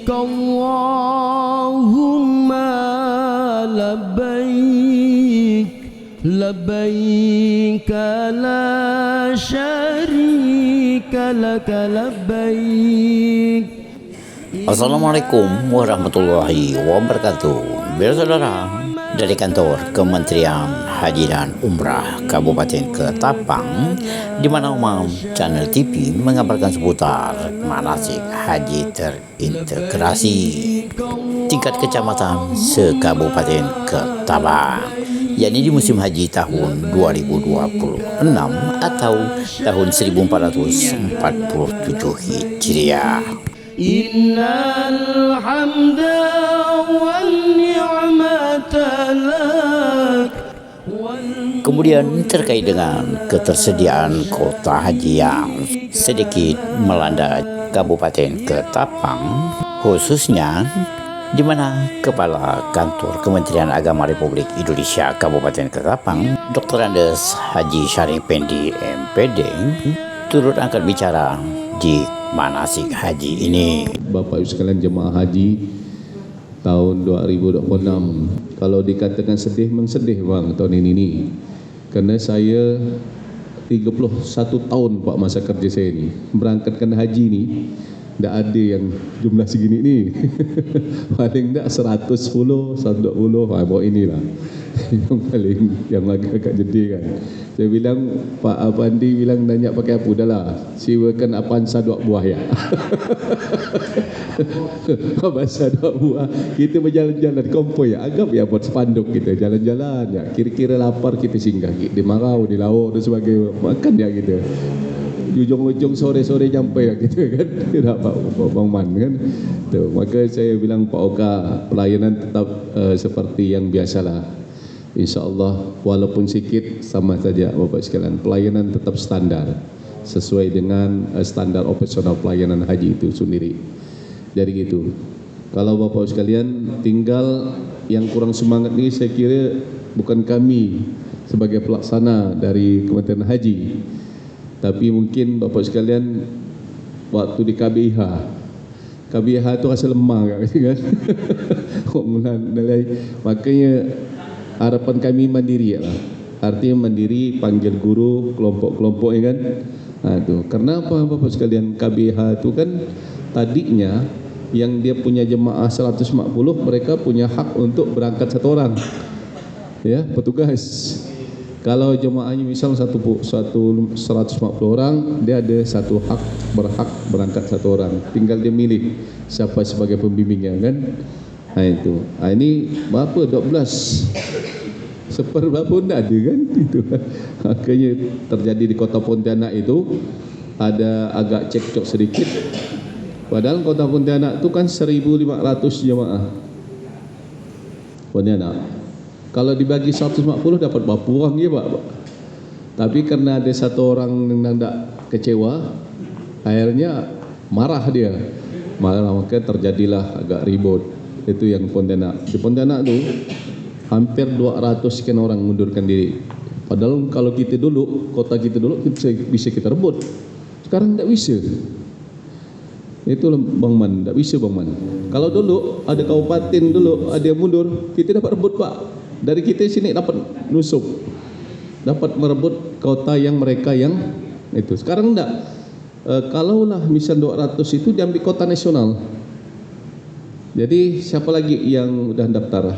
اللهم لبيك لبيك لا شريك لك لبيك. Assalamualaikum warahmatullahi wabarakatuh. Biar saudara, dari kantor Kementerian Haji dan Umrah Kabupaten Ketapang, di mana Umam Channel TV mengabarkan seputar manasik haji terintegrasi tingkat kecamatan se-Kabupaten Ketapang, yakni di musim haji tahun 2026 atau tahun 1447 Hijriah. Innal hamda wan ni'mata lak. Kemudian terkait dengan ketersediaan kuota haji yang sedikit melanda Kabupaten Ketapang, khususnya di mana Kepala Kantor Kementerian Agama Republik Indonesia Kabupaten Ketapang, Dr. Andes Haji Syarif Pendi MPD, turut angkat bicara di manasik haji ini. Bapak Ibu sekalian jemaah haji tahun 2026, kalau dikatakan sedih, memang sedih bang tahun ini. Karena saya 31 tahun Pak masa kerja saya ini berangkatkan haji ni, tidak ada yang jumlah segini ni. Paling tak 110, 120, bawa inilah yang paling yang agak jedih kan. Saya bilang Pak Apandi bilang nanya pakai apa, dah lah siwakan Avanza 2 buah ya. Avanza 2 buah, kita berjalan-jalan kompoi ya, anggap ya buat spanduk kita jalan-jalan ya, kira-kira lapar kita singgah di Marau, di Laut dan sebagainya, makan ya gitu. Ujung-ujung sore-sore nyampe ya gitu kan. Tidak Pak Bang Man kan. Tuh, maka saya bilang Pak Oka, pelayanan tetap seperti yang biasalah. InsyaAllah walaupun sikit sama saja Bapak sekalian, pelayanan tetap standar sesuai dengan standar operasional pelayanan haji itu sendiri. Jadi gitu. Kalau Bapak sekalian tinggal yang kurang semangat ini, saya kira bukan kami sebagai pelaksana dari Kementerian Haji, tapi mungkin Bapak sekalian waktu di KBIH itu rasa lemah kan. Makanya harapan kami mandiri lah. Artinya mandiri, panggil guru, kelompok-kelompok ya kan. Itu. Karena apa Bapak sekalian, KBIH itu kan tadinya yang dia punya jemaah 140, mereka punya hak untuk berangkat 1 orang. Ya, petugas. Kalau jemaahnya misal 140 orang, dia ada berhak berangkat 1 orang. Tinggal dia milih siapa sebagai pembimbingnya kan. Itu. Ini berapa? 12. Seperberapa pun tak ada kan. Itu. Makanya terjadi di Kota Pontianak itu ada agak cekcok sedikit. Padahal Kota Pontianak itu kan 1.500 jemaah Pontianak. Kalau dibagi 140 dapat berapa orang ya Pak? Tapi karena ada 1 orang yang tak kecewa, akhirnya marah dia. Maka terjadilah agak ribut. Itu yang Pontianak. Di Pontianak tu hampir 200 sekian orang mundurkan diri. Padahal kalau kita dulu, kota kita dulu bisa kita rebut. Sekarang tak bisa. Itu Bang Man, tak bisa Bang Man. Kalau dulu ada kabupaten dulu ada yang mundur, kita dapat rebut Pak. Dari kita sini dapat nusuk, dapat merebut kota yang mereka yang itu. Sekarang enggak. Kalaulah misal 200 itu diambil kota nasional. Jadi siapa lagi yang udah daftar?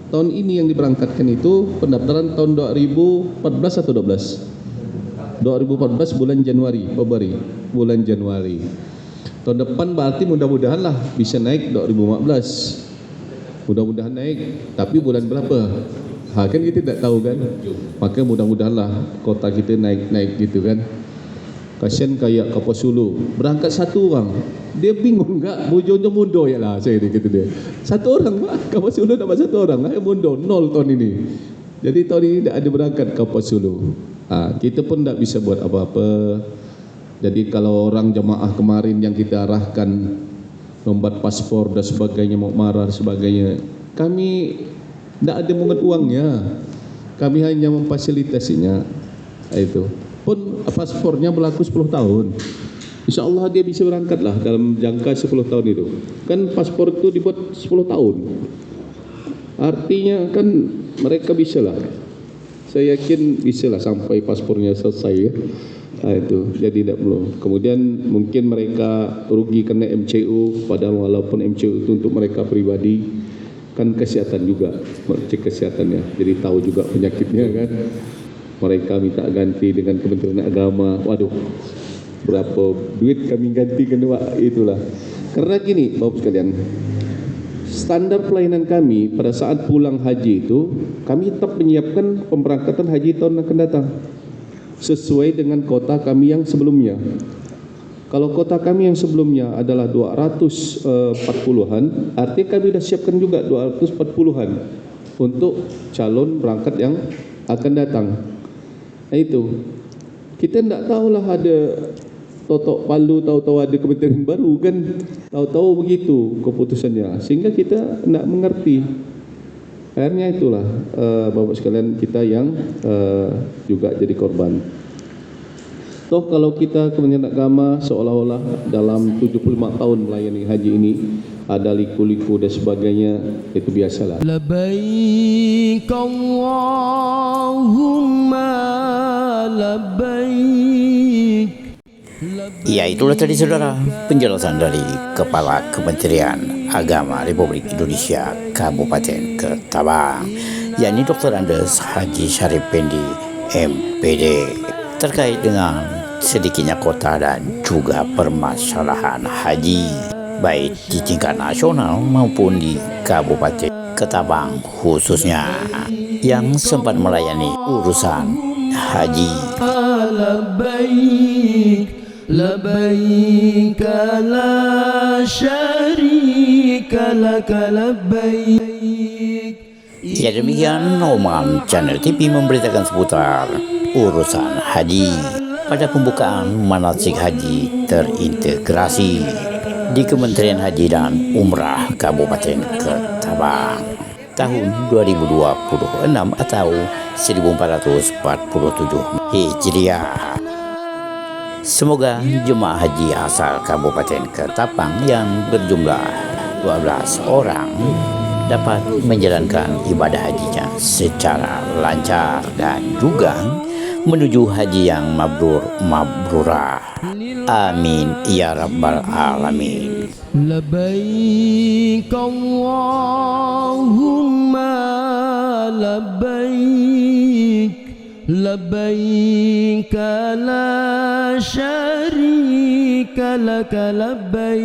Tahun ini yang diberangkatkan itu pendaftaran tahun 2014 atau 12? 2014 bulan Januari, Februari, bulan Januari. Tahun depan berarti mudah-mudahan lah bisa naik 2015. Mudah-mudahan naik, tapi bulan berapa? Kan kita tidak tahu kan. Maka mudah-mudahan lah kota kita naik gitu kan. Kasian kayak Kapuas Hulu, berangkat 1 orang, dia bingung enggak, ujungnya mundur ya lah saya gitu dia. 1 orang Pak, Kapuas Hulu dapat 1 orang, mundur 0 tahun ini. Jadi tahun ini tidak ada berangkat Kapuas Hulu. Kita pun tidak bisa buat apa-apa. Jadi kalau orang jemaah kemarin yang kita arahkan membuat paspor dan sebagainya, mau marah dan sebagainya, kami tidak ada mungut uangnya, kami hanya memfasilitasinya. Itu pun paspornya berlaku 10 tahun. Insya Allah dia bisa berangkat lah dalam jangka 10 tahun itu. Kan paspor itu dibuat 10 tahun. Artinya kan mereka bisa lah. Saya yakin bisa lah sampai paspornya selesai ya. Nah, itu jadi tidak perlu. Kemudian mungkin mereka rugi kena MCU, padahal walaupun MCU itu untuk mereka pribadi, kan kesehatan juga, cek kesehatannya. Jadi tahu juga penyakitnya kan. Mereka minta ganti dengan Kementerian Agama. Waduh, berapa duit kami ganti kena itulah. Karena gini, Bapak sekalian, standar pelayanan kami pada saat pulang haji itu, kami tetap menyiapkan pemberangkatan haji tahun akan datang sesuai dengan kota kami yang sebelumnya. Kalau kota kami yang sebelumnya adalah 240-an, artinya kami sudah siapkan juga 240-an untuk calon berangkat yang akan datang. Nah itu, kita tidak tahulah ada Totok Palu, tahu-tahu ada kementerian baru kan, tahu-tahu begitu keputusannya, sehingga kita tidak mengerti. Akhirnya itulah Bapak sekalian, kita yang juga jadi korban. Toh kalau kita Kementerian Agama seolah-olah dalam 75 tahun melayani haji ini ada liku-liku dan sebagainya, itu biasalah. Labbaik Allahumma labbaik. Ya, itulah tadi saudara penjelasan dari Kepala Kementerian Agama Republik Indonesia Kabupaten Ketabang, yakni Dr. Andes Haji Syarif Pendi MPD, terkait dengan sedikitnya kota dan juga permasalahan haji baik di tingkat nasional maupun di Kabupaten Ketabang khususnya yang sempat melayani urusan haji. Labbaik la syarika lak labbaik. Ya, demikian Oman Channel TV memberitakan seputar urusan haji pada pembukaan manasik haji terintegrasi di Kementerian Haji dan Umrah Kabupaten Ketabang tahun 2026 atau 1447 Hijriah. Semoga jemaah haji asal Kabupaten Ketabang yang berjumlah 12 orang dapat menjalankan ibadah hajinya secara lancar dan juga menuju haji yang mabrurah. Amin ya rabbal alamin. Labbaik Allahumma labbaik. Labbaik la syarika lak labbaik.